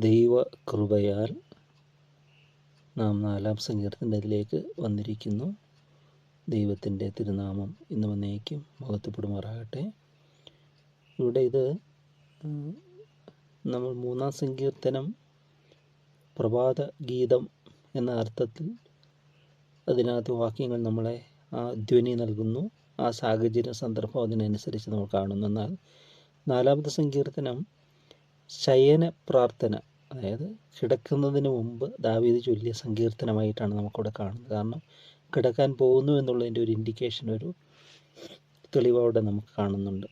ദൈവകൃപയാൽ നാം 4-ാം സങ്കീർത്തനത്തിലേക്ക് വന്നിരിക്കുന്നു. ദൈവത്തിൻ്റെ തിരുനാമം ഇന്ന് എന്നേക്കും മഹത്വപ്പെടുമാറാകട്ടെ. ഇവിടെ നമ്മൾ 3-ാം സങ്കീർത്തനം പ്രഭാത ഗീതം എന്ന അർത്ഥത്തിൽ അതിനകത്ത് വാക്യങ്ങൾ നമ്മളെ ആ ധ്വനി നൽകുന്നു. ആ സാഹചര്യ സന്ദർഭം അതിനനുസരിച്ച് നമ്മൾ കാണുന്നു. എന്നാൽ 4-ാമത്തെ സങ്കീർത്തനം ശയന പ്രാർത്ഥന, അതായത് കിടക്കുന്നതിന് മുമ്പ് ദാവീദ് ചൊല്ലിയ സങ്കീർത്തനമായിട്ടാണ് നമുക്കിവിടെ കാണുന്നത്. കാരണം കിടക്കാൻ പോകുന്നു എന്നുള്ളതിൻ്റെ ഒരു ഇൻഡിക്കേഷൻ, ഒരു തെളിവ് അവിടെ നമുക്ക് കാണുന്നുണ്ട്.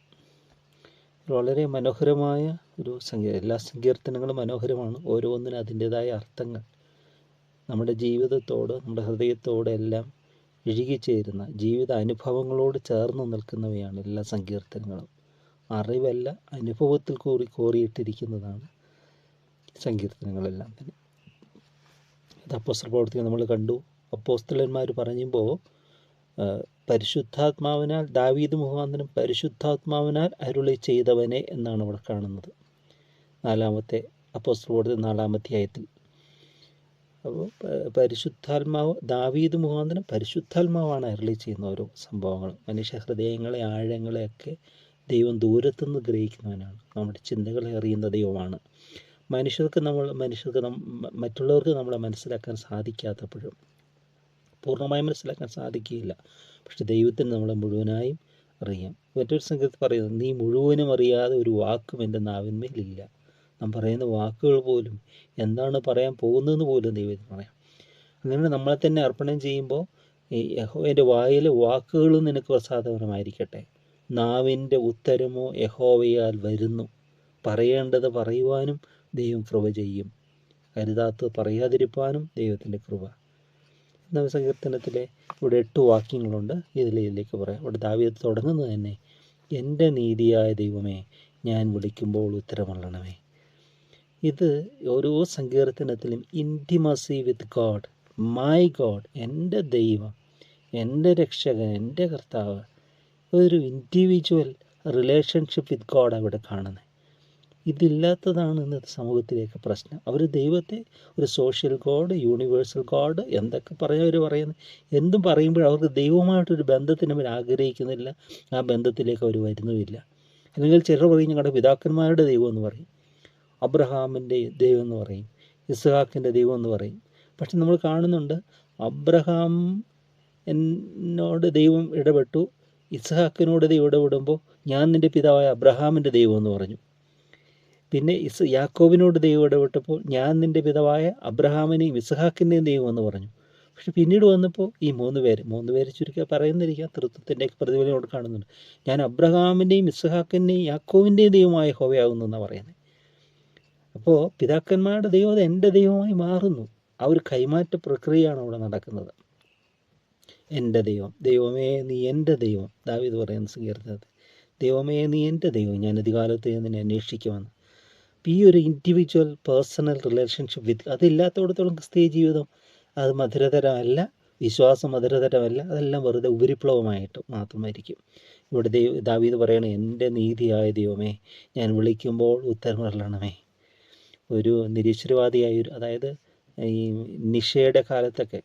വളരെ മനോഹരമായ ഒരു എല്ലാ സങ്കീർത്തനങ്ങളും മനോഹരമാണ്. ഓരോന്നിനും അതിൻ്റേതായ അർത്ഥങ്ങൾ നമ്മുടെ ജീവിതത്തോട്, നമ്മുടെ ഹൃദയത്തോട് എല്ലാം ഇഴുകിച്ചേരുന്ന ജീവിത അനുഭവങ്ങളോട് ചേർന്ന് നിൽക്കുന്നവയാണ് എല്ലാ സങ്കീർത്തനങ്ങളും. അറിവല്ല, അനുഭവത്തിൽ കോറിയിട്ടിരിക്കുന്നതാണ് സങ്കീർത്തനങ്ങളെല്ലാം തന്നെ. ഇത് അപ്പോസ്തല പ്രവൃത്തികൾ നമ്മൾ കണ്ടു. അപ്പോസ്തലന്മാർ പറയുമ്പോൾ പരിശുദ്ധാത്മാവിനാൽ, ദാവീദ് മുഖാന്തരം പരിശുദ്ധാത്മാവിനാൽ അരുളി ചെയ്തവനെ എന്നാണ് ഇവിടെ കാണുന്നത്. 4-ാമത്തെ അപ്പോസ്തല പ്രവൃത്തി 4-ാം അധ്യായത്തിൽ. അപ്പോൾ പരിശുദ്ധാത്മാവ്, ദാവീദ് മുഖാന്തരം പരിശുദ്ധാത്മാവാണ് അരുളി ചെയ്യുന്ന ഓരോ സംഭവങ്ങൾ. മനുഷ്യ ഹൃദയങ്ങളെ, ആഴങ്ങളെയൊക്കെ ദൈവം ദൂരത്തുനിന്ന് ഗ്രഹിക്കുന്നവനാണ്. നമ്മുടെ ചിന്തകളെ അറിയുന്ന ദൈവമാണ്. മറ്റുള്ളവർക്ക് നമ്മളെ മനസ്സിലാക്കാൻ സാധിക്കാത്തപ്പോഴും, പൂർണ്ണമായും മനസ്സിലാക്കാൻ സാധിക്കുകയില്ല. പക്ഷെ ദൈവത്തിന് നമ്മളെ മുഴുവനായും അറിയാം. മറ്റൊരു സംഗീതത്തിൽ പറയുന്നത്, നീ മുഴുവനും അറിയാതെ ഒരു വാക്കും എൻ്റെ നാവിന്മേലില്ല. നാം പറയുന്ന വാക്കുകൾ പോലും, എന്താണ് പറയാൻ പോകുന്നതെന്ന് പോലും ദൈവത്തിന് പറയാം. അങ്ങനെ നമ്മളെ തന്നെ അർപ്പണം ചെയ്യുമ്പോൾ, യഹോവയുടെ വായിലെ വാക്കുകളും നിനക്ക് പ്രസാദപരമായിരിക്കട്ടെ. നാവിൻ്റെ ഉത്തരമോ യഹോവയാൽ വരുന്നു. പറയേണ്ടത് പറയുവാനും ദൈവം കൃപ ചെയ്യും. കരുതാത്തത് പറയാതിരിപ്പാനും ദൈവത്തിൻ്റെ കൃപ. എന്ന സങ്കീർത്തനത്തിലെ ഇവിടെ 8 വാക്യങ്ങളുണ്ട്. ഇതിലേക്ക് പറയാം. ഇവിടെ ദാവീദ് തുടങ്ങുന്നത് തന്നെ, എൻ്റെ നീതിയായ ദൈവമേ, ഞാൻ വിളിക്കുമ്പോൾ ഉത്തരമള്ളണമേ. ഇത് ഓരോ സങ്കീർത്തനത്തിലും intimacy with God, my God, എൻ്റെ ദൈവം, എൻ്റെ രക്ഷകൻ, എൻ്റെ കർത്താവ്, ഒരു ഇൻഡിവിജ്വൽ റിലേഷൻഷിപ്പ് വിത്ത് ഗോഡ് അവിടെ കാണുന്നത്. ഇതില്ലാത്തതാണ് ഇന്നത്തെ സമൂഹത്തിലേക്ക് പ്രശ്നം. അവർ ദൈവത്തെ ഒരു സോഷ്യൽ ഗോഡ്, യൂണിവേഴ്സൽ ഗോഡ് എന്തൊക്കെ പറഞ്ഞവർ പറയുന്നത്, എന്തും പറയുമ്പോൾ അവർക്ക് ദൈവമായിട്ടൊരു ബന്ധത്തിന് അവർ ആഗ്രഹിക്കുന്നില്ല. ആ ബന്ധത്തിലേക്ക് അവർ വരുന്നുമില്ല. അല്ലെങ്കിൽ ചിലർ പറയും ഞങ്ങളുടെ പിതാക്കന്മാരുടെ ദൈവം എന്ന് പറയും, അബ്രഹാമിൻ്റെ ദൈവം എന്ന് പറയും, ഇസ്ഹാക്കിൻ്റെ ദൈവം എന്ന് പറയും. പക്ഷെ നമ്മൾ കാണുന്നുണ്ട്, അബ്രഹാം എന്നോട് ദൈവം ഇടപെട്ടു, ഇസ്ഹാക്കിനോട് ദൈവം ഇടപെടുമ്പോൾ ഞാൻ നിൻ്റെ പിതാവായ അബ്രഹാമിൻ്റെ ദൈവം എന്ന് പറഞ്ഞു. പിന്നെ യാക്കോബിനോട് ദൈവം ഇടപെട്ടപ്പോൾ ഞാൻ നിൻ്റെ പിതാവായ അബ്രഹാമിനെയും ഇസ്ഹാക്കിൻ്റെയും ദൈവം എന്ന് പറഞ്ഞു. പക്ഷെ പിന്നീട് വന്നപ്പോൾ ഈ മൂന്ന് പേര് ചുരുക്കി പറയുന്നിരിക്കുക, തൃത്വത്തിൻ്റെ പ്രതിഫലം അവിടെ കാണുന്നുണ്ട്. ഞാൻ അബ്രഹാമിൻ്റെയും ഇസ്ഹാക്കിൻ്റെയും യാക്കോബിൻ്റെയും ദൈവമായ യഹോവയാകുന്നു എന്നാണ് പറയുന്നത്. അപ്പോൾ പിതാക്കന്മാരുടെ ദൈവം അത് എൻ്റെ ദൈവമായി മാറുന്നു. ആ ഒരു കൈമാറ്റ പ്രക്രിയയാണ് അവിടെ നടക്കുന്നത്. എൻ്റെ ദൈവം, ദൈവമേ നീ എൻ്റെ ദൈവം, ദാവീദ് പറയുന്ന സങ്കീർത്തനത്തിൽ, ദൈവമേ നീ എൻ്റെ ദൈവം, ഞാൻ അധികാലത്ത് നിന്നെ അന്വേഷിക്കുമെന്ന്. ഈ ഒരു ഇൻഡിവിജ്വൽ പേഴ്സണൽ റിലേഷൻഷിപ്പ് വിത്ത്, അതില്ലാത്തടത്തോളം ക്രിസ്തീയ ജീവിതം അത് മധുരതരമല്ല, വിശ്വാസം മധുരതരമല്ല, അതെല്ലാം വെറുതെ ഉപരിപ്ലവമായിട്ട് മാത്രമായിരിക്കും. ഇവിടെ ദാവീദ് പറയണേ, എൻ്റെ നീതിയായ ദൈവമേ, ഞാൻ വിളിക്കുമ്പോൾ ഉത്തരം അരുളണമേ. ഒരു നിരീശ്വരവാദിയായ അതായത് ഈ നിഷയുടെ കാലത്തൊക്കെ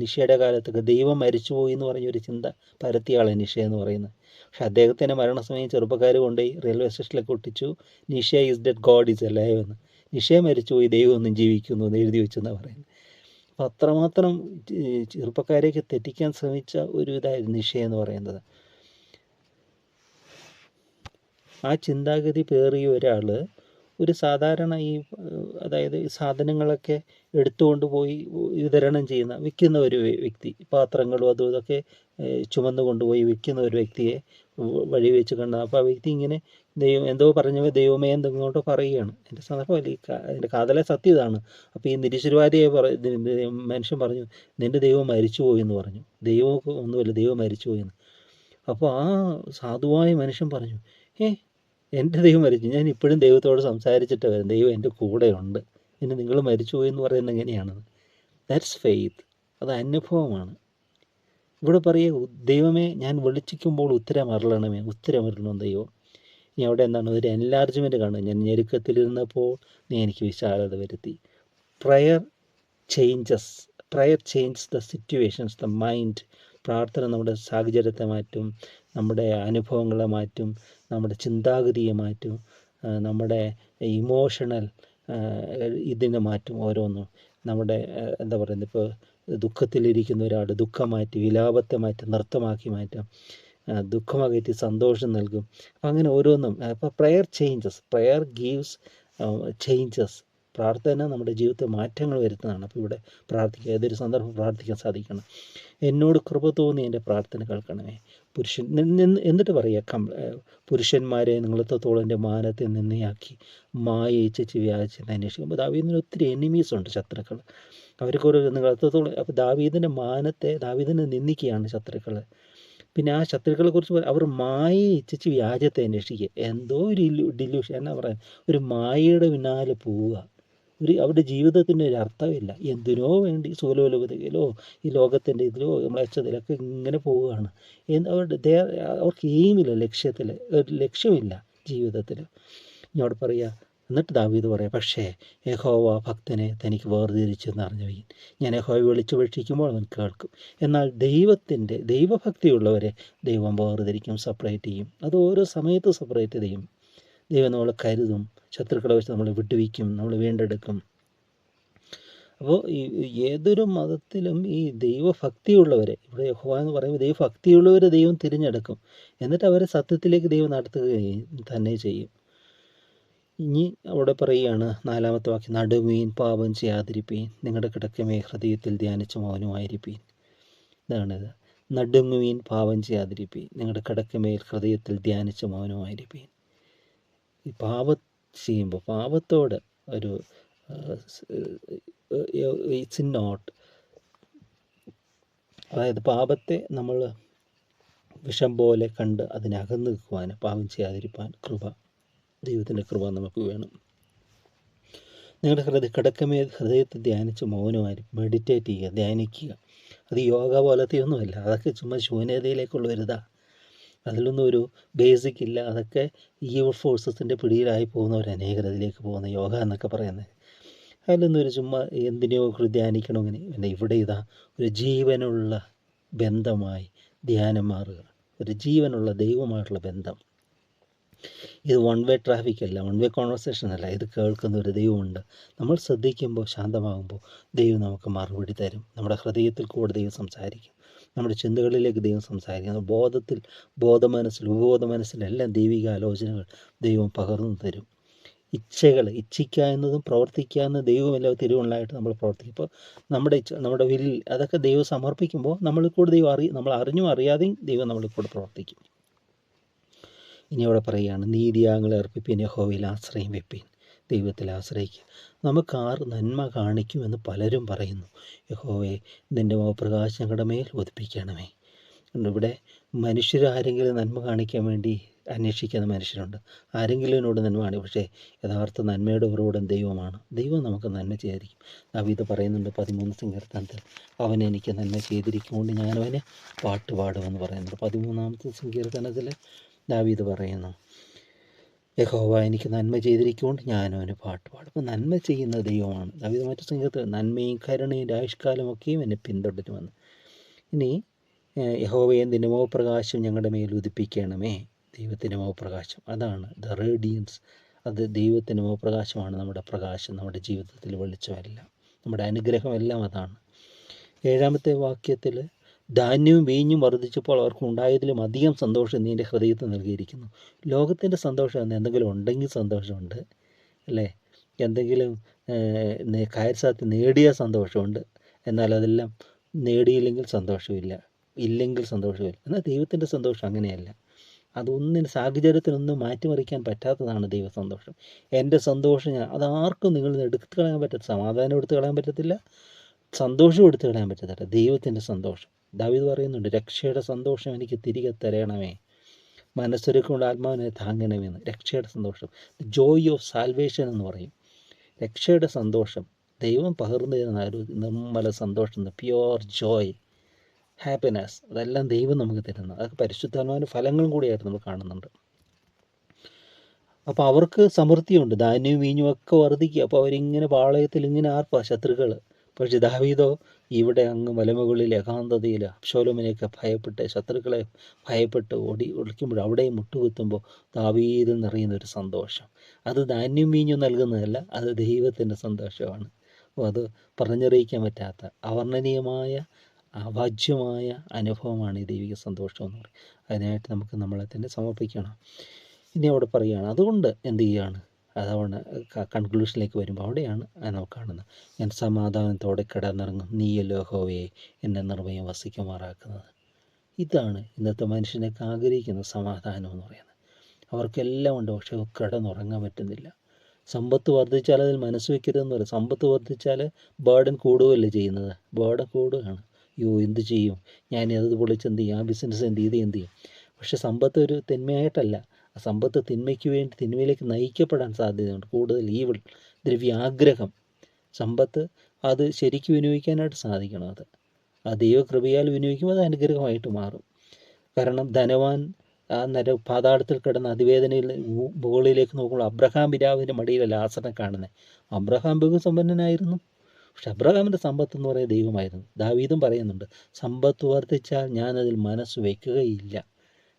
നിഷയുടെ കാലത്തൊക്കെ ദൈവം മരിച്ചുപോയി എന്ന് പറഞ്ഞൊരു ചിന്ത പരത്തിയാളാണ് നിഷ എന്ന് പറയുന്നത്. പക്ഷെ അദ്ദേഹത്തിൻ്റെ മരണസമയം ചെറുപ്പക്കാർ കൊണ്ടുപോയി റെയിൽവേ സ്റ്റേഷനിലൊക്കെ ഒട്ടിച്ചു, Nisha is dead, God is alive എന്ന്. നിഷ മരിച്ചുപോയി, ദൈവം ഒന്നും ജീവിക്കുന്നു എന്ന് എഴുതി വെച്ചെന്നാണ് പറയുന്നത്. അപ്പോൾ അത്രമാത്രം ചെറുപ്പക്കാരെയൊക്കെ തെറ്റിക്കാൻ ശ്രമിച്ച ഒരു ഇതായിരുന്നു നിഷ എന്ന് പറയുന്നത്. ആ ചിന്താഗതി പേറിയ ഒരാൾ, ഒരു സാധാരണ അതായത് സാധനങ്ങളൊക്കെ എടുത്തുകൊണ്ട് പോയി വിതരണം ചെയ്യുന്ന, വിൽക്കുന്ന ഒരു വ്യക്തി, പാത്രങ്ങളും അതും ഇതൊക്കെ ചുമന്നു കൊണ്ടുപോയി വിൽക്കുന്ന ഒരു വ്യക്തിയെ വഴി വെച്ച് കണ്ട. അപ്പോൾ ആ വ്യക്തി ഇങ്ങനെ എന്തോ പറഞ്ഞ ദൈവമേ എന്തെങ്കിലോട്ടോ പറയുകയാണ്. എൻ്റെ സന്ദർഭമല്ല, എൻ്റെ കാതലെ സത്യം ഇതാണ്. അപ്പോൾ ഈ നിരീശ്വരവാദിയെ മനുഷ്യൻ പറഞ്ഞു, നിൻ്റെ ദൈവം മരിച്ചുപോയി എന്ന് പറഞ്ഞു. ദൈവം ഒന്നുമല്ല, ദൈവം മരിച്ചുപോയെന്ന്. അപ്പോൾ ആ സാധുവായ മനുഷ്യൻ പറഞ്ഞു, എൻ്റെ ദൈവം മരിച്ചു, ഞാൻ ഇപ്പോഴും ദൈവത്തോട് സംസാരിച്ചിട്ട് വരും, ദൈവം എൻ്റെ കൂടെയുണ്ട്, പിന്നെ നിങ്ങൾ മരിച്ചുപോയി എന്ന് പറയുന്നത് എങ്ങനെയാണത്? ദാറ്റ്സ് ഫെയ്ത്ത്, അത് അനുഭവമാണ്. ഇവിടെ പറയുക, ദൈവമേ ഞാൻ വിളിച്ചിക്കുമ്പോൾ ഉത്തരമരുളണമേ, ഉത്തരമരുളണം ദൈവം. ഇനി അവിടെ എന്താണ് ഒരു എൻലാർജ്മെൻറ്റ് കാണുക. ഞാൻ ഞെരുക്കത്തിലിരുന്നപ്പോൾ നീ എനിക്ക് വിശാലത വരുത്തി. Prayer changes the situations, the mind. പ്രാർത്ഥന നമ്മുടെ സാഹചര്യത്തെ മാറ്റും, നമ്മുടെ അനുഭവങ്ങളെ മാറ്റും, നമ്മുടെ ചിന്താഗതിയെ മാറ്റും, നമ്മുടെ ഇമോഷണൽ ഇതിനെ മാറ്റും. ഓരോന്നും നമ്മുടെ എന്താ പറയുന്നത്, ഇപ്പോൾ ദുഃഖത്തിലിരിക്കുന്ന ഒരാൾ ദുഃഖം മാറ്റി, വിലാപത്തെ മാറ്റി നൃത്തമാക്കി മാറ്റാം, ദുഃഖമകറ്റി സന്തോഷം നൽകും. അങ്ങനെ ഓരോന്നും. അപ്പോൾ പ്രയർ ഗീവ്സ് ചേഞ്ചസ്. പ്രാർത്ഥന നമ്മുടെ ജീവിതത്തിൽ മാറ്റങ്ങൾ വരുത്തുന്നതാണ്. അപ്പോൾ ഇവിടെ പ്രാർത്ഥിക്കുക, ഏതൊരു സന്ദർഭം പ്രാർത്ഥിക്കാൻ സാധിക്കണം. എന്നോട് കൃപ തോന്നി എൻ്റെ പ്രാർത്ഥന കേൾക്കണമേ. എന്നിട്ട് പറയുക, പുരുഷന്മാരെ നിങ്ങളെത്രത്തോളം എൻ്റെ മാനത്തെ നിന്നയാക്കി മായയിച്ച് വ്യാജത്തെ അന്വേഷിക്കുമ്പോൾ ദാവീദിന് ഒത്തിരി എനിമീസുണ്ട്, ശത്രുക്കൾ. അവർക്ക് ഒരു നിങ്ങളെത്രത്തോളം, അപ്പോൾ ദാവീദിൻ്റെ മാനത്തെ ദാവീദിനെ നിന്ദിക്കുകയാണ് ശത്രുക്കൾ. പിന്നെ ആ ശത്രുക്കളെ കുറിച്ച് അവർ മായയെ ഇച്ഛിച്ച് വ്യാജത്തെ അന്വേഷിക്കുക. എന്തോ ഒരു ഡിലൂഷൻ, എന്നാ പറയാൻ, ഒരു മായയുടെ പിന്നാലെ പോവുക. അവരുടെ ജീവിതത്തിന് ഒരു അർത്ഥമില്ല. എന്തിനോ വേണ്ടി സുഖലോലുപതയിലോ ഈ ലോകത്തിൻ്റെ ഇതിലോ മ്ലേച്ഛതയിലൊക്കെ ഇങ്ങനെ പോവുകയാണ്. അവർക്ക് എയിമില്ല, ഒരു ലക്ഷ്യമില്ല ജീവിതത്തിൽ. ഇങ്ങോട്ട് പറയുക. എന്നിട്ട് ദാവീദ് പറയാം, പക്ഷേ യഹോവ ഭക്തനെ തനിക്ക് വേർതിരിച്ചെന്ന് അറിഞ്ഞുവീൻ. ഞാൻ യഹോവയെ വിളിച്ചുപേക്ഷിക്കുമ്പോൾ അവൻ കേൾക്കും. എന്നാൽ ദൈവഭക്തിയുള്ളവരെ ദൈവം വേർതിരിക്കും, സെപ്പറേറ്റ് ചെയ്യും. അത് ഓരോ സമയത്ത് സെപ്പറേറ്റ് ചെയ്യും. ദൈവം നമ്മളെ കരുതും, ശത്രുക്കളെ വെച്ച് നമ്മളെ വിട്ടുവയ്ക്കും, നമ്മൾ വീണ്ടെടുക്കും. അപ്പോൾ ഈ ഏതൊരു മതത്തിലും ഈ ദൈവഭക്തിയുള്ളവരെ, ഇവിടെ യഹോവ എന്ന് പറയുമ്പോൾ ദൈവഭക്തിയുള്ളവരെ ദൈവം തിരഞ്ഞെടുക്കും. എന്നിട്ട് അവരെ സത്യത്തിലേക്ക് ദൈവം നടത്തുകയും തന്നെ ചെയ്യും. ഇനി അവിടെ പറയുകയാണ് 4-ാമത്തെ വാക്യം, നടുവീൻ പാപം ചെയ്യാതിരിപ്പീൻ, നിങ്ങളുടെ കിടക്കമേ ഹൃദയത്തിൽ ധ്യാനിച്ച് മൗനമായിരിപ്പീൻ. ഇതാണിത്. നടുങ്ങുവീൻ പാപം ചെയ്യാതിരിപ്പീൻ, നിങ്ങളുടെ കിടക്കമേൽ ഹൃദയത്തിൽ ധ്യാനിച്ച് മൗനമായിരിപ്പീൻ. ഈ ചെയ്യുമ്പോൾ പാപത്തോട് ഒരു ഇറ്റ്സ് നോട്ട്, അതായത് പാപത്തെ നമ്മൾ വിഷം പോലെ കണ്ട് അതിനെ അകന്നു നിൽക്കുവാൻ, പാപം ചെയ്യാതിരിക്കാൻ ദൈവത്തിൻ്റെ കൃപ നമുക്ക് വേണം. നിങ്ങളുടെ ഹൃദയത്തെ ധ്യാനിച്ച് മൗനമായിരിക്കും, മെഡിറ്റേറ്റ് ചെയ്യുക, ധ്യാനിക്കുക. അത് യോഗ പോലത്തെയൊന്നുമല്ല, അതൊക്കെ ചുമ്മാ ശൂന്യതയിലേക്കുള്ള ഒരിതാ. അതിലൊന്നും ഒരു ബേസിക് ഇല്ല. അതൊക്കെ ഈവൽ ഫോഴ്സസിൻ്റെ പിടിയിലായി പോകുന്നവർ അനേകർ അതിലേക്ക് പോകുന്ന യോഗ എന്നൊക്കെ പറയുന്നത്. അതിലൊന്നും ഒരു ചുമ്മാ എന്തിനെയോ ധ്യാനിക്കണമെങ്കിൽ പിന്നെ ഇവിടെ ഇതാ ഒരു ജീവനുള്ള ബന്ധമായി ധ്യാനം മാറുക, ഒരു ജീവനുള്ള ദൈവമായിട്ടുള്ള ബന്ധം. ഇത് വൺ വേ ട്രാഫിക് അല്ല, വൺ വേ കോൺവെർസേഷൻ അല്ല. ഇത് കേൾക്കുന്ന ഒരു ദൈവമുണ്ട്. നമ്മൾ ശ്രദ്ധിക്കുമ്പോൾ, ശാന്തമാകുമ്പോൾ ദൈവം നമുക്ക് മറുപടി തരും. നമ്മുടെ ഹൃദയത്തിൽ കൂടെ ദൈവം സംസാരിക്കും, നമ്മുടെ ചിന്തകളിലേക്ക് ദൈവം സംസാരിക്കും. ഉപബോധ മനസ്സിലെല്ലാം ദൈവിക ആലോചനകൾ ദൈവം പകർന്നു തരും. ഇച്ഛിക്കുക എന്നതും പ്രവർത്തിക്കുക എന്ന ദൈവമെല്ലാം തിരുവുള്ളതായിട്ട് നമ്മൾ പ്രവർത്തിക്കും. ഇപ്പോൾ നമ്മുടെ വില്ലിൽ അതൊക്കെ ദൈവം സമർപ്പിക്കുമ്പോൾ നമ്മളിൽ കൂടെ നമ്മൾ അറിഞ്ഞും അറിയാതെയും ദൈവം നമ്മളിൽ കൂടെ പ്രവർത്തിക്കും. ഇനി അവിടെ പറയുകയാണ്, നീതിയാഗങ്ങളെ അർപ്പിപ്പീൻ, യഹോവയിൽ ആശ്രയം വെപ്പീൻ, ദൈവത്തിൽ ആശ്രയിക്കുക. നമുക്ക് നന്മ കാണിക്കുമെന്ന് പലരും പറയുന്നു. യഹോവേ, നിൻ്റെ മുഖപ്രകാശം ഞങ്ങളുടെ മേൽ ഉദിപ്പിക്കണമേ. ഇവിടെ മനുഷ്യരാരെങ്കിലും നന്മ കാണിക്കാൻ വേണ്ടി അന്വേഷിക്കുന്ന മനുഷ്യരുണ്ട്. ആരെങ്കിലും എന്നോട് നന്മ കാണിക്കും, പക്ഷേ യഥാർത്ഥ നന്മയുടെ ഉറവിടം ദൈവമാണ്. ദൈവം നമുക്ക് നന്മ ചെയ്തിരിക്കും. ദാവീദ് പറയുന്നുണ്ട് 13 സങ്കീർത്തനത്തിൽ, അവൻ എനിക്ക് നന്മ ചെയ്തിരിക്കുകൊണ്ട് ഞാനവനെ പാട്ട് പാടുമെന്ന് പറയുന്നുണ്ട്. 13-ാമത്തെ സങ്കീർത്തനത്തിൽ ദാവീദ് പറയുന്നു, യഹോവ എനിക്ക് നന്മ ചെയ്തിരിക്കുകൊണ്ട് ഞാനവന് പാട്ട് പാടും. അപ്പോൾ നന്മ ചെയ്യുന്ന ദൈവമാണ്. ദാവീദ് മറ്റു സങ്കീർത്തനം, നന്മയും കരുണയും ആയുഷ്കാലമൊക്കെയും എന്നെ പിന്തുടരുമെന്ന്. ഇനി യഹോവയെ നിൻ്റെ മുഖപ്രകാശം ഞങ്ങളുടെ മേൽ ഉദിപ്പിക്കണമേ. ദൈവത്തിൻ്റെ മുഖപ്രകാശം, അതാണ് ദ റേഡിയൻസ്. അത് ദൈവത്തിൻ്റെ മുഖപ്രകാശമാണ് നമ്മുടെ പ്രകാശം, നമ്മുടെ ജീവിതത്തിൽ വെളിച്ചമെല്ലാം, നമ്മുടെ അനുഗ്രഹമെല്ലാം അതാണ്. 7-ാമത്തെ വാക്യത്തിൽ, ധാന്യവും വീഞ്ഞും വർദ്ധിച്ചപ്പോൾ അവർക്ക് ഉണ്ടായതിലും അധികം സന്തോഷം നീ എൻ്റെ ഹൃദയത്തിൽ നൽകിയിരിക്കുന്നു. ലോകത്തിൻ്റെ സന്തോഷം എന്തെങ്കിലും ഉണ്ടെങ്കിൽ സന്തോഷമുണ്ട്, അല്ലേ? എന്തെങ്കിലും കാര്യസാധ്യത നേടിയ സന്തോഷമുണ്ട്. എന്നാൽ അതെല്ലാം നേടിയില്ലെങ്കിൽ സന്തോഷമില്ല, ഇല്ലെങ്കിൽ സന്തോഷമില്ല. എന്നാൽ ദൈവത്തിൻ്റെ സന്തോഷം അങ്ങനെയല്ല. അതൊന്നിനും സാഹചര്യത്തിനൊന്നും മാറ്റിമറിക്കാൻ പറ്റാത്തതാണ് ദൈവസന്തോഷം. എൻ്റെ സന്തോഷം അതാർക്കും നിങ്ങൾ എടുത്തു കളയാൻ പറ്റത്തില്ല. സമാധാനം എടുത്തു കളയാൻ പറ്റത്തില്ല, സന്തോഷം എടുത്തു കളയാൻ പറ്റത്തില്ല. ദൈവത്തിൻ്റെ സന്തോഷം, ദാവീദ് പറയുന്നുണ്ട്, രക്ഷയുടെ സന്തോഷം എനിക്ക് തിരികെ തരണമേ, മനസ്സൊരുക്കൊണ്ട് ആത്മാവിനെ താങ്ങണമെന്ന്. രക്ഷയുടെ സന്തോഷം, ജോയ് ഓഫ് സാൽവേഷൻ എന്ന് പറയും. രക്ഷയുടെ സന്തോഷം ദൈവം പകർന്നു തരുന്ന ഒരു നിർമ്മല സന്തോഷം, പ്യുവർ ജോയ്, ഹാപ്പിനെസ്, അതെല്ലാം ദൈവം നമുക്ക് തരുന്നത്. അതൊക്കെ പരിശുദ്ധാത്മാവിൻ്റെ ഫലങ്ങളും കൂടിയായിട്ട് നമ്മൾ കാണുന്നുണ്ട്. അപ്പോൾ അവർക്ക് സമൃദ്ധിയുണ്ട്, ധാന്യവും വീഞ്ഞും ഒക്കെ വർദ്ധിക്കുക. അപ്പോൾ അവരിങ്ങനെ പാളയത്തിൽ ഇങ്ങനെ ആർപ്പാ ശത്രുക്കൾ. പക്ഷേ ദാവീദോ ഇവിടെ അങ്ങ് മലമുകളിൽ ഏകാന്തതയിൽ അബ്ശാലോമിനെയൊക്കെ ഭയപ്പെട്ട്, ശത്രുക്കളെ ഭയപ്പെട്ട് ഒളിക്കുമ്പോൾ അവിടെയും മുട്ടുകുത്തുമ്പോൾ ദാവീദിൽ നിറയുന്നൊരു സന്തോഷം. അത് ധാന്യം വീഞ്ഞും നൽകുന്നതല്ല, അത് ദൈവത്തിൻ്റെ സന്തോഷമാണ്. അപ്പോൾ അത് പറഞ്ഞറിയിക്കാൻ പറ്റാത്ത അവർണ്ണനീയമായ അവാച്യമായ അനുഭവമാണ് ഈ ദൈവിക സന്തോഷം എന്ന് പറയും. അതിനായിട്ട് നമുക്ക് നമ്മളെ തന്നെ സമർപ്പിക്കണം. ഇനി അവിടെ പറയുകയാണ്, അതുകൊണ്ട് എന്ത് ചെയ്യുകയാണ്, അതാണ് കൺക്ലൂഷനിലേക്ക് വരുമ്പോൾ അവിടെയാണ് നമുക്ക് കാണുന്നത്. ഞാൻ സമാധാനത്തോടെ കിടന്നിറങ്ങും, നീയല്ലോ യഹോവയെ എന്നെ നിർഭയം വസിക്കുമാറാക്കുന്നത്. ഇതാണ് ഇന്നത്തെ മനുഷ്യനൊക്കെ ആഗ്രഹിക്കുന്ന സമാധാനം എന്ന് പറയുന്നത്. അവർക്കെല്ലാം ഉണ്ട്, പക്ഷേ കിടന്നുറങ്ങാൻ പറ്റുന്നില്ല. സമ്പത്ത് വർദ്ധിച്ചാൽ അതിൽ മനസ്സ് വയ്ക്കരുതെന്ന് പറയും. സമ്പത്ത് വർദ്ധിച്ചാൽ ബേർഡൻ കൂടുകയല്ലേ ചെയ്യുന്നത്, ബേർഡൻ കൂടുകയാണ്. അയ്യോ എന്ത് ചെയ്യും, ഞാൻ അത് പൊളിച്ച് എന്ത് ചെയ്യും, ആ ബിസിനസ് എന്ത് ചെയ്യും. പക്ഷേ സമ്പത്ത് ഒരു തിന്മയായിട്ടല്ല, ആ സമ്പത്ത് തിന്മയ്ക്ക് വേണ്ടി തിന്മയിലേക്ക് നയിക്കപ്പെടാൻ സാധ്യതയുണ്ട്. കൂടുതൽ ഈവിൾ, ദ്രവ്യാഗ്രഹം, സമ്പത്ത് അത് ശരിക്കും വിനിയോഗിക്കാനായിട്ട് സാധിക്കണം. അത് ആ ദൈവകൃപയാൽ വിനിയോഗിക്കുമ്പോൾ അത് അനുഗ്രഹമായിട്ട് മാറും. കാരണം ധനവാൻ ആ പാതാളത്തിൽ കിടന്ന അതിവേദനയിൽ മുകളിലേക്ക് നോക്കുമ്പോൾ അബ്രഹാം പിതാവിൻ്റെ മടിയിലെ ലാസറിനെ കാണുന്നത്. അബ്രഹാം ബഹുസമ്പന്നനായിരുന്നു, പക്ഷെ അബ്രഹാമിൻ്റെ സമ്പത്ത് എന്ന് പറയുന്നത് ദൈവമായിരുന്നു. ദാവീദും പറയുന്നുണ്ട്, സമ്പത്ത് വർദ്ധിച്ചാൽ ഞാനതിൽ മനസ്സ് വയ്ക്കുകയില്ല.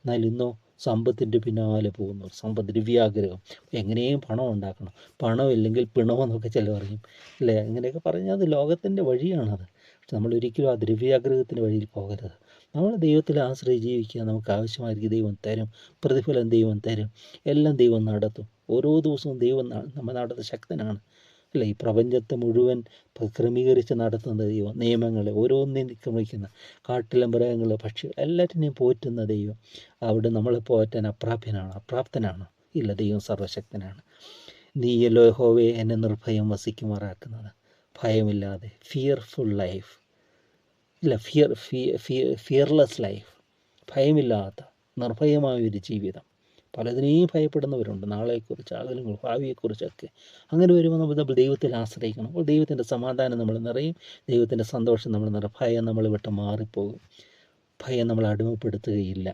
എന്നാൽ ഇന്നോ സമ്പത്തിൻ്റെ പിന്നാലെ പോകുന്നു, സമ്പത്ത് ദ്രവ്യാഗ്രഹം, എങ്ങനെയും പണം ഉണ്ടാക്കണം, പണമില്ലെങ്കിൽ പിണമെന്നൊക്കെ ചില പറയും അല്ലേ, അങ്ങനെയൊക്കെ പറഞ്ഞാൽ അത് ലോകത്തിൻ്റെ വഴിയാണത്. പക്ഷെ നമ്മൾ ഒരിക്കലും ആ ദ്രവ്യാഗ്രഹത്തിൻ്റെ വഴിയിൽ പോകരുത്. നമ്മൾ ദൈവത്തിൽ ആശ്രയി ജീവിക്കുക, നമുക്ക് ആവശ്യമായിരിക്കും ദൈവം തരും, പ്രതിഫലം ദൈവം തരും, എല്ലാം ദൈവം നടത്തും. ഓരോ ദിവസവും ദൈവം നമ്മുടെ നടത്തുന്ന ശക്തനാണ് അല്ലേ. ഈ പ്രപഞ്ചത്തെ മുഴുവൻ ക്രമീകരിച്ച് നടത്തുന്ന ദൈവം, നിയമങ്ങളെ ഓരോന്നിനും ക്രമിക്കുന്ന, കാട്ടിലെ മൃഗങ്ങൾ, പക്ഷികൾ എല്ലാറ്റിനെയും പോറ്റുന്ന ദൈവം. അവിടെ നമ്മളെ പോറ്റാൻ അപ്രാപ്തനാണ് ഇല്ല, ദൈവം സർവശക്തനാണ്. നീയല്ലോ യഹോവയെ എന്നെ നിർഭയം വസിക്കുമാറാക്കുന്നത്. ഭയമില്ലാതെ, ഫിയർഫുൾ ലൈഫ് ഇല്ല, ഫിയർലെസ് ലൈഫ്, ഭയമില്ലാത്ത നിർഭയമായൊരു ജീവിതം. പലതിനെയും ഭയപ്പെടുന്നവരുണ്ട്, നാളെക്കുറിച്ച്, അകലങ്ങൾ, ഭാവിയെക്കുറിച്ചൊക്കെ. അങ്ങനെ വരുമ്പോൾ നമ്മൾ ദൈവത്തിൽ ആശ്രയിക്കണം. അപ്പോൾ ദൈവത്തിൻ്റെ സമാധാനം നമ്മൾ നിറയും, ദൈവത്തിൻ്റെ സന്തോഷം നമ്മൾ നിറയും. ഭയം നമ്മൾ വിട്ട് മാറിപ്പോകും, ഭയം നമ്മൾ അടിമപ്പെടുത്തുകയില്ല.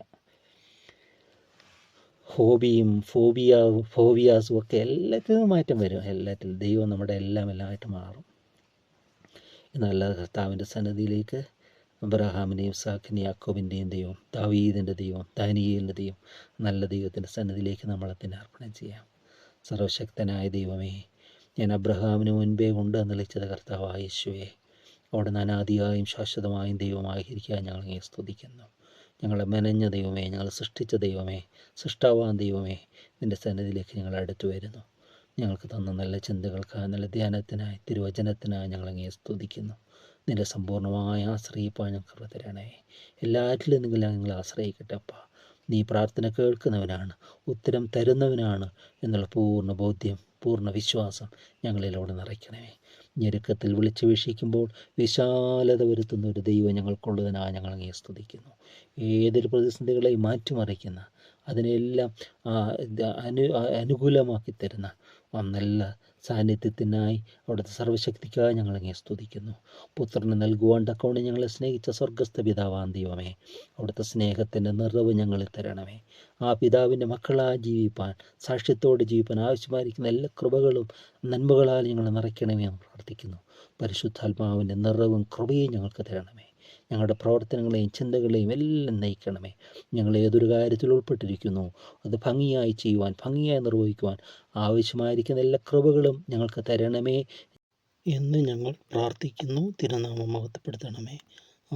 ഫോബിയാസും ഒക്കെ എല്ലാത്തിനും മാറ്റം വരും. എല്ലാറ്റിലും ദൈവം നമ്മുടെ എല്ലാമായിട്ട് മാറും. എന്നാൽ കർത്താവിൻ്റെ സന്നിധിയിലേക്ക് അബ്രഹാമിൻ്റെയും ഇസ്ഹാക്കിൻ്റെയും യാക്കോബിൻ്റെയും ദൈവം, ദാവീദിൻ്റെ ദൈവം, ദാനിയേലിൻ്റെ ദൈവം, നല്ല ദൈവത്തിൻ്റെ സന്നിധിയിലേക്ക് നമ്മളെ തന്നെ അർപ്പണം ചെയ്യാം. സർവശക്തനായ ദൈവമേ, ഞാൻ അബ്രഹാമിന് മുൻപേ കൊണ്ട് നിലച്ചത് കർത്താവായ യേശുവേ, അവിടെ അനാദിയായും ശാശ്വതമായും ദൈവമായിരിക്കാൻ ഞങ്ങളെ സ്തുതിക്കുന്നു. ഞങ്ങളെ മെനഞ്ഞ ദൈവമേ, ഞങ്ങളെ സൃഷ്ടിച്ച ദൈവമേ, സൃഷ്ടാവാൻ ദൈവമേ, നിൻ്റെ സന്നിധിയിലേക്ക് ഞങ്ങൾ അടുത്തു വരുന്നു. ഞങ്ങൾക്ക് തന്ന നല്ല ചിന്തകൾക്കായി, നല്ല ധ്യാനത്തിനായി, തിരുവചനത്തിനായി ഞങ്ങളങ്ങേ സ്തുതിക്കുന്നു. നിൻ്റെ സമ്പൂർണ്ണമായ ആശ്രയിപ്പാൻ ഞങ്ങൾക്ക് തരണേ. എല്ലാറ്റിലും ഞങ്ങൾ ആശ്രയിക്കട്ടെ അപ്പാ. നീ പ്രാർത്ഥന കേൾക്കുന്നവനാണ്, ഉത്തരം തരുന്നവനാണ് എന്നുള്ള പൂർണ്ണ ബോധ്യം, പൂർണ്ണ വിശ്വാസം ഞങ്ങളിലൂടെ നിറയ്ക്കണമേ. ഞെരുക്കത്തിൽ വിളിച്ചു വീക്ഷിക്കുമ്പോൾ വിശാലത വരുത്തുന്ന ഒരു ദൈവം ഞങ്ങൾക്കുള്ളതിനായി ഞങ്ങളങ്ങേ സ്തുതിക്കുന്നു. ഏതൊരു പ്രതിസന്ധികളെയും മാറ്റിമറിക്കുന്ന, അതിനെല്ലാം അനുകൂലമാക്കി തരുന്ന നല്ല സാന്നിധ്യത്തിനായി, അവിടുത്തെ സർവ്വശക്തിക്കായി ഞങ്ങളങ്ങേ സ്തുതിക്കുന്നു. പുത്രനെ നൽകുവാൻ തക്കവണ്ണം ഞങ്ങളെ സ്നേഹിച്ച സ്വർഗസ്ഥ പിതാവാം ദൈവമേ, അവിടുത്തെ സ്നേഹത്തിൻ്റെ നിറവ് ഞങ്ങളിൽ തരണമേ. ആ പിതാവിൻ്റെ മക്കളായി ജീവിപ്പാൻ, സാക്ഷ്യത്തോടെ ജീവിപ്പാൻ ആവശ്യമായിരിക്കുന്ന എല്ലാ കൃപകളും നന്മകളാൽ ഞങ്ങൾ നിറയ്ക്കണമേ എന്ന് പ്രാർത്ഥിക്കുന്നു. പരിശുദ്ധാത്മാവിൻ്റെ നിറവും കൃപയും ഞങ്ങൾക്ക് തരണമേ. ഞങ്ങളുടെ പ്രവർത്തനങ്ങളെയും ചിന്തകളെയും എല്ലാം നയിക്കണമേ. ഞങ്ങൾ ഏതൊരു കാര്യത്തിൽ ഉൾപ്പെട്ടിരിക്കുന്നു അത് ഭംഗിയായി ചെയ്യുവാൻ, ഭംഗിയായി നിർവഹിക്കുവാൻ ആവശ്യമായിരിക്കുന്ന എല്ലാ കൃപകളും ഞങ്ങൾക്ക് തരണമേ എന്ന് ഞങ്ങൾ പ്രാർത്ഥിക്കുന്നു. തിരുനാമം മഹത്വപ്പെടുത്തണമേ.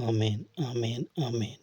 ആമേൻ, ആമേൻ, ആമേൻ.